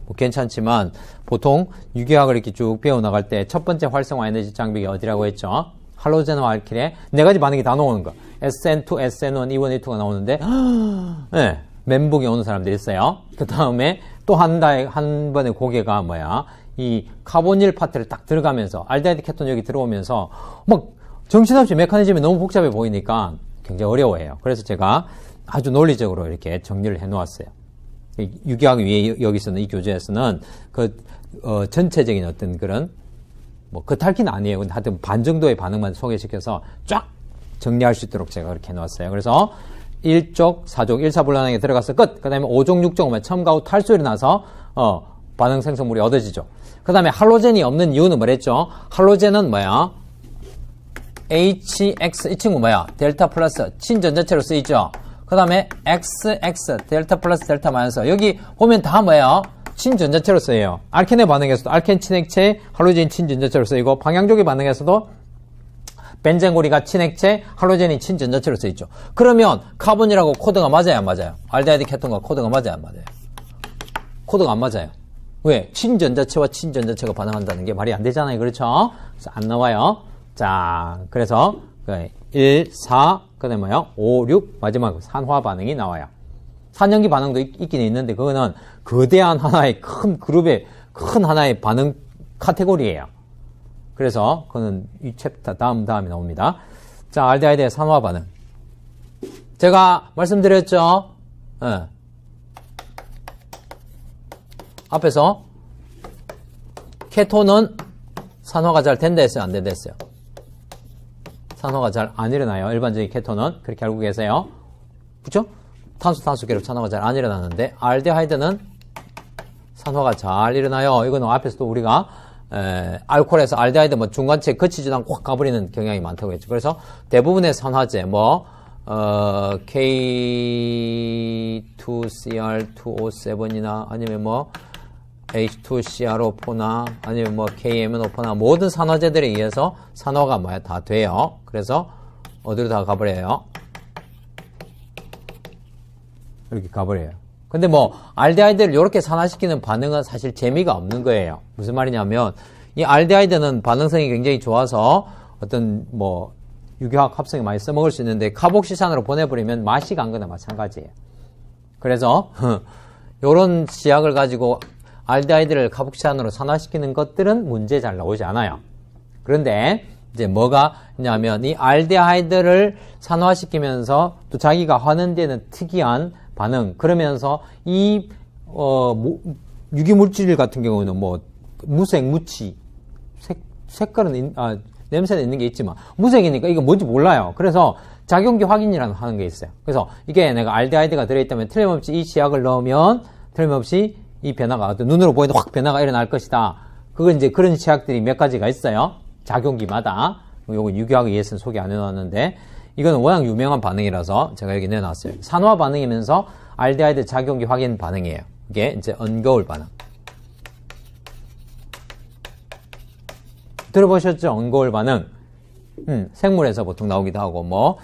뭐 괜찮지만 보통 유기화학을 이렇게 쭉 배워나갈 때 첫 번째 활성화 에너지 장벽이 어디라고 했죠? 할로젠과 알킬에 네 가지 반응이 다 나오는 거. SN2, SN1, E1, E2가 나오는데 네, 멘붕이 오는 사람들이 있어요. 그 다음에 또 한 번의 고개가 뭐야? 이 카보닐 파트를 딱 들어가면서 알데하이드 케톤 여기 들어오면서 막 정신없이 메커니즘이 너무 복잡해 보이니까 굉장히 어려워해요. 그래서 제가 아주 논리적으로 이렇게 정리를 해 놓았어요. 유기학 위에 여기서는 이 교재에서는 전체적인 어떤 그런 뭐 그탈기는 아니에요. 근데 하여튼 반 정도의 반응만 소개시켜서 쫙 정리할 수 있도록 제가 그렇게 해 놓았어요. 그래서 1족, 4족, 1사불란하게 들어가서 끝. 그 다음에 5족, 6족 오면 첨가 후 탈수 일어나서 반응 생성물이 얻어지죠. 그 다음에 할로젠이 없는 이유는 뭐랬죠? 할로젠은 뭐야? HX 이 친구 뭐야? 델타 플러스 친전자체로 쓰이죠. 그 다음에 XX 델타 플러스 델타 마이너스 여기 보면 다 뭐야? 친전자체로 쓰여요. 알켄의 반응에서도 알켄 친액체, 할로젠 친전자체로 쓰이고 방향족의 반응에서도 벤젠고리가 친액체, 할로젠이 친전자체로 쓰여있죠. 그러면 카본이라고 코드가 맞아요, 안 맞아요? 알데하이드 케톤과 코드가 맞아요, 안 맞아요? 코드가 안 맞아요. 왜? 친전자체와 친전자체가 반응한다는 게 말이 안 되잖아요. 그렇죠? 그래서 안 나와요. 자, 그래서 1, 4, 그 다음에 뭐요? 5, 6, 마지막 산화 반응이 나와요. 산염기 반응도 있긴 있는데 그거는 거대한 하나의 큰 그룹의 큰 하나의 반응 카테고리예요. 그래서 그거는 이 챕터 다음에 나옵니다. 자, 알데하이드의 산화 반응. 제가 말씀드렸죠? 앞에서 케톤은 산화가 잘 된다 했어요? 안 된다 했어요? 산화가 잘 안 일어나요. 일반적인 케톤은. 그렇게 알고 계세요. 그쵸? 탄수 결합 산화가 잘 안 일어나는데 알데하이드는 산화가 잘 일어나요. 이거는 앞에서도 우리가 알코올에서 알데하이드 뭐 중간체 거치지도 않고 확 가버리는 경향이 많다고 했죠. 그래서 대부분의 산화제 K2CR2O7이나 아니면 뭐 H2CrO4나 아니면 뭐 KMNO4나 모든 산화제들에 의해서 산화가 뭐야 다 돼요. 그래서 어디로 다 가버려요? 이렇게 가버려요. 근데 뭐 알데하이드를 이렇게 산화시키는 반응은 사실 재미가 없는 거예요. 무슨 말이냐면 이 알데하이드는 반응성이 굉장히 좋아서 어떤 뭐 유기화학 합성에 많이 써먹을 수 있는데 카복시산으로 보내버리면 맛이 간 거나 마찬가지예요. 그래서 이런 시약을 가지고 알데하이드를 카복시산으로 산화시키는 것들은 문제 잘 나오지 않아요. 그런데 이제 뭐가 있냐면 이 알데하이드를 산화시키면서 또 자기가 하는 데는 특이한 반응 그러면서 이 유기물질 같은 경우는 뭐 무색, 무치 색깔은 냄새는 있는 게 있지만 무색이니까 이거 뭔지 몰라요. 그래서 작용기 확인이라는 하는 게 있어요. 그래서 이게 내가 알데하이드가 들어있다면 틀림없이 이 시약을 넣으면 틀림없이 이 변화가 눈으로 보이는 확 변화가 일어날 것이다. 그건 이제 그런 시약들이 몇 가지가 있어요. 작용기마다. 요거 유기학에 의해서는 소개 안 해놨는데 이거는 워낙 유명한 반응이라서 제가 여기 내놨어요. 산화 반응이면서 알데하이드 작용기 확인 반응이에요. 이게 이제 언거울 반응. 들어보셨죠? 언거울 반응. 생물에서 보통 나오기도 하고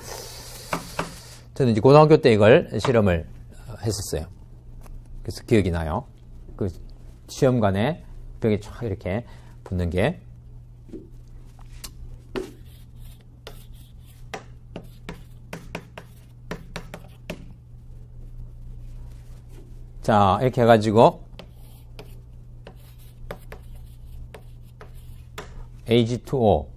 저는 이제 고등학교 때 이걸 실험을 했었어요. 그래서 기억이 나요. 그 시험관에 벽에 쫙 이렇게 붙는 게. 자, 이렇게 해가지고 AgO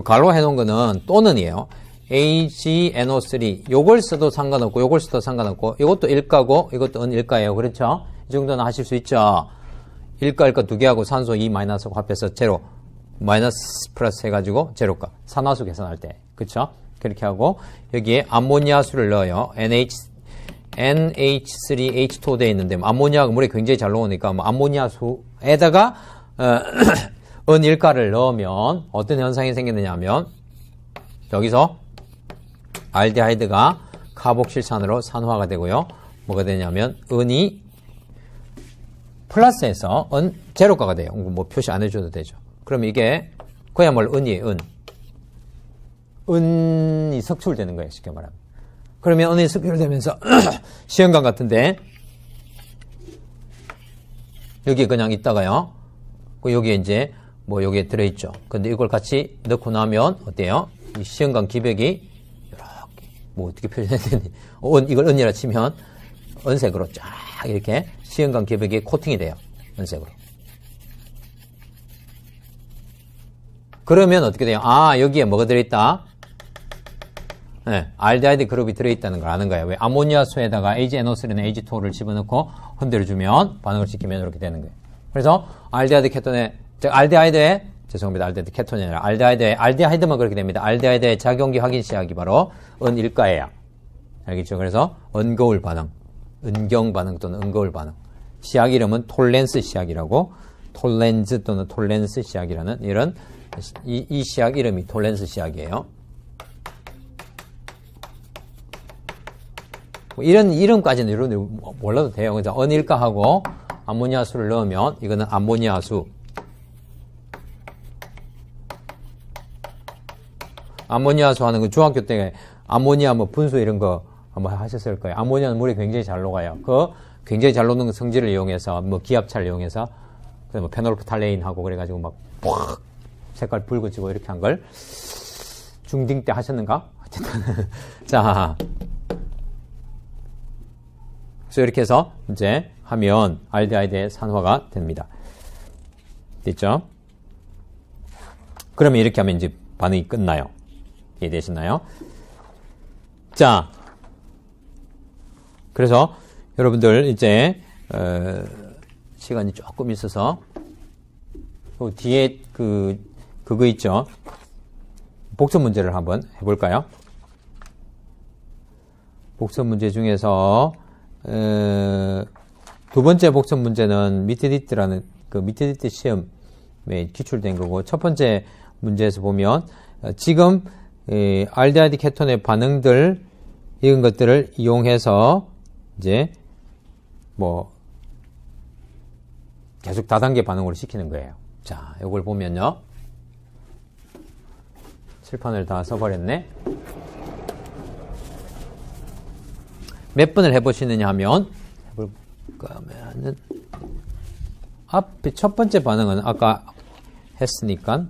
가로 해놓은 거는 또는이에요. AgNO3 요걸 써도 상관없고 요걸 써도 상관없고 이것도 1가고 이것도 N1가예요. 그렇죠? 이 정도는 하실 수 있죠. 1가 두 개하고 산소 2 마이너스 합해서 제로 마이너스 플러스 해가지고 제로가 산화수 계산할 때 그렇죠? 그렇게 하고 여기에 암모니아수를 넣어요. NH3H2 되어 있는데 암모니아가 물에 굉장히 잘 녹으니까 암모니아수에다가 N1가를 넣으면 어떤 현상이 생기느냐 하면 여기서 알데하이드가 카복실산으로 산화가 되고요. 뭐가 되냐면 은이 플러스에서 제로가가 돼요. 뭐 표시 안 해줘도 되죠. 그럼 이게 그야말로 은이에요. 은이 석출되는 거예요. 쉽게 말하면. 그러면 은이 석출되면서 시험관 같은데 여기에 그냥 있다가요. 여기에 이제 뭐 여기에 들어있죠. 근데 이걸 같이 넣고 나면 어때요? 이 시험관 기백이 이렇게 뭐 어떻게 표현해야 되니? 이걸 은이라 치면 은색으로 쫙 이렇게 시험관 기백이 코팅이 돼요. 은색으로. 그러면 어떻게 돼요? 아, 여기에 뭐가 들어있다? 네, 알데하이드 그룹이 들어있다는 걸 아는 거예요. 왜? 아모니아수에다가 AgNO3는 AG2를 집어넣고 흔들어주면 반응을 시키면 이렇게 되는 거예요. 그래서 알데하이드 케톤에, 알데하이드에, 죄송합니다. 알데하이드 케톤이 아니라 알데하이드만 그렇게 됩니다. 알데하이드의 작용기 확인 시약이 바로 은일가예요. 알겠죠? 그래서 은거울 반응, 은경 반응 또는 은거울 반응. 시약 이름은 톨렌스 시약이라고, 톨렌즈 또는 톨렌스 시약이라는 이런 이 시약 이름이 톨렌스 시약이에요. 뭐 이런 이름까지는 여러분들 몰라도 돼요. 그래서 은일가하고 암모니아수를 넣으면 이거는 암모니아수. 암모니아수 하는 건 중학교 때 암모니아 뭐 분수 이런 거 한번 하셨을 거예요. 암모니아는 물에 굉장히 잘 녹아요. 그 굉장히 잘 녹는 성질을 이용해서 뭐 기압차를 이용해서 뭐 페놀프탈레인하고 그래가지고 막 팍 색깔 붉어지고 이렇게 한 걸 중딩 때 하셨는가? 어쨌든 자, 그래서 이렇게 해서 이제 하면 알데하이드의 산화가 됩니다. 됐죠? 그러면 이렇게 하면 이제 반응이 끝나요. 이해되시나요? 자, 그래서 여러분들 이제 시간이 조금 있어서 그 뒤에 그거 있죠? 복습 문제를 한번 해볼까요? 복습 문제 중에서 두 번째 복습 문제는 미트디트라는 그 미트디트 시험에 기출된 거고, 첫 번째 문제에서 보면 지금 알데하이드 케톤의 반응들 이런 것들을 이용해서 이제 뭐 계속 다단계 반응으로 시키는 거예요. 자, 이걸 보면요. 칠판을 다 써버렸네. 몇 번을 해보시느냐 하면, 해볼까 하면은, 앞에 첫 번째 반응은 아까 했으니까,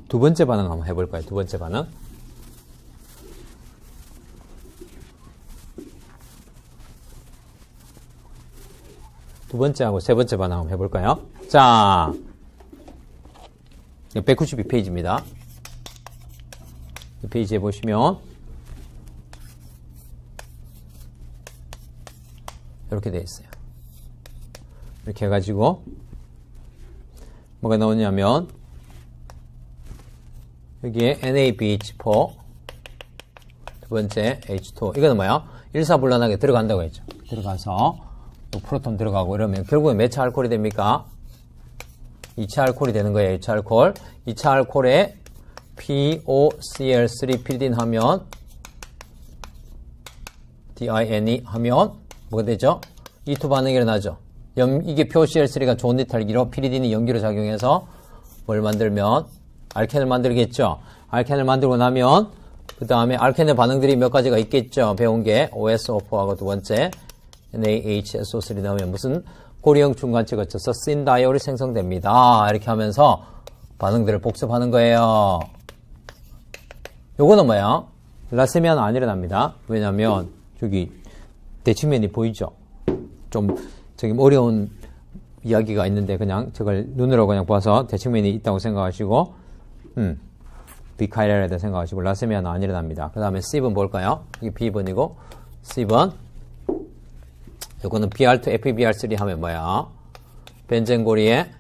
두 번째 반응 한번 해볼까요? 두 번째 반응. 두 번째하고 세 번째 반응 한번 해볼까요? 자, 192페이지입니다. 이 페이지에 보시면 이렇게 되어 있어요. 이렇게 해가지고 뭐가 나오냐면 여기에 NaBH4 두 번째 H2 이거는 뭐야? 일사불란하게 들어간다고 했죠. 들어가서 프로톤 들어가고 이러면 결국에 몇 차 알코올이 됩니까? 2차 알코올이 되는 거예요. 2차 알코올. 2차 알코올에 POCl3 피리딘 하면 DINE 하면 뭐가 되죠? E2 반응이 일어나죠. 이게 POCl3가 좋은 니탈기로 피리딘이 염기로 작용해서 뭘 만들면 알켄을 만들겠죠. 알켄을 만들고 나면 그 다음에 알케네 반응들이 몇 가지가 있겠죠. 배운 게 OSO4하고 두 번째 NaHSO3 나오면 무슨 고리형 중간체 거쳐서 신다이올이 생성됩니다. 이렇게 하면서 반응들을 복습하는 거예요. 요거는 뭐야? 라세미아는 안 일어납니다. 왜냐면 저기 대칭면이 보이죠? 좀 저기 어려운 이야기가 있는데 그냥 저걸 눈으로 그냥 봐서 대칭면이 있다고 생각하시고 비카이랄이다 생각하시고 라세미아는 안 일어납니다. 그 다음에 C번 뭘까요? 이게 B번이고 C번 요거는 BR2 FeBr3 하면 뭐야? 벤젠고리에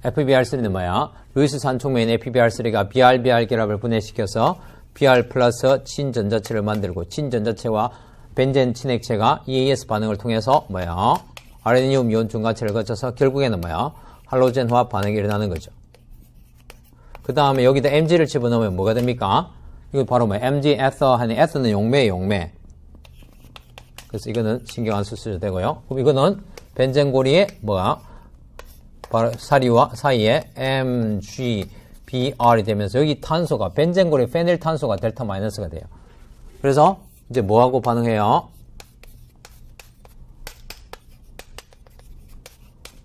FeBr3는 뭐야? 루이스 산촉매인 FeBr3가 BrBr 결합을 분해시켜서 Br 플러스 친전자체를 만들고 친전자체와 벤젠 친액체가 EAS 반응을 통해서 뭐야? 아르니움 이온 중간체를 거쳐서 결국에는 뭐야? 할로젠 화합 반응이 일어나는 거죠. 그 다음에 여기다 MG를 집어넣으면 뭐가 됩니까? 이거 바로 뭐야? MG 에서 하는 에서는 용매예요, 용매. 그래서 이거는 신경 안 쓰셔도 되고요. 그럼 이거는 벤젠고리에 뭐야? 바로 사리와 사이에 MgBr이 되면서 여기 탄소가 벤젠고리 페닐 탄소가 델타 마이너스가 돼요. 그래서 이제 뭐하고 반응해요?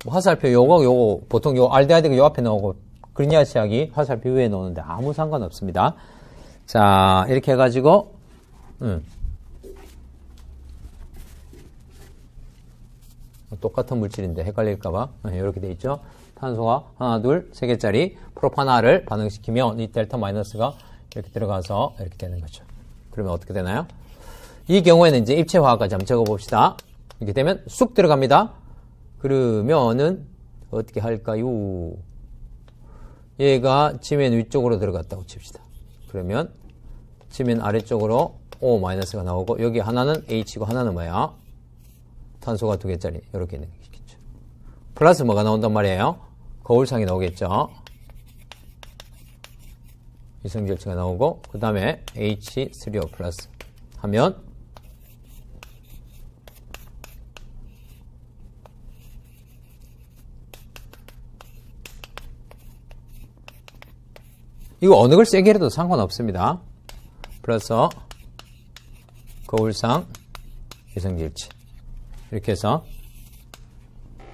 화살표 요거 보통 요 알데하이드가 요 앞에 나오고 그리니아시약이 화살표 위에 나오는데 아무 상관없습니다. 자, 이렇게 해가지고 똑같은 물질인데 헷갈릴까봐 이렇게 돼 있죠. 탄소가 하나, 둘, 세 개짜리 프로파나를 반응시키면 이 델타 마이너스가 이렇게 들어가서 이렇게 되는 거죠. 그러면 어떻게 되나요? 이 경우에는 이제 입체화학까지 한번 적어봅시다. 이렇게 되면 쑥 들어갑니다. 그러면은 어떻게 할까요? 얘가 지면 위쪽으로 들어갔다고 칩시다. 그러면 지면 아래쪽으로 O-가 나오고 여기 하나는 H고 하나는 뭐야? 탄소가 두 개짜리 이렇게 있는 거겠죠. 플러스 뭐가 나온단 말이에요? 거울상이 나오겠죠. 이성질체가 나오고 그 다음에 H3O 플러스 하면 이거 어느 걸 세게 해도 상관없습니다. 플러스 거울상 이성질체 이렇게 해서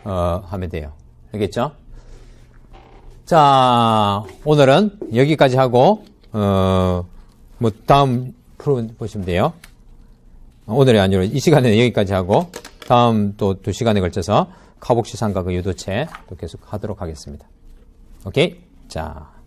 하면 돼요. 알겠죠? 자, 오늘은 여기까지 하고 뭐 다음 프로 보시면 돼요. 오늘이 아니라 이 시간에는 여기까지 하고 다음 또 2시간에 걸쳐서 카복시 삼각의 유도체 또 계속 하도록 하겠습니다. 오케이? 자.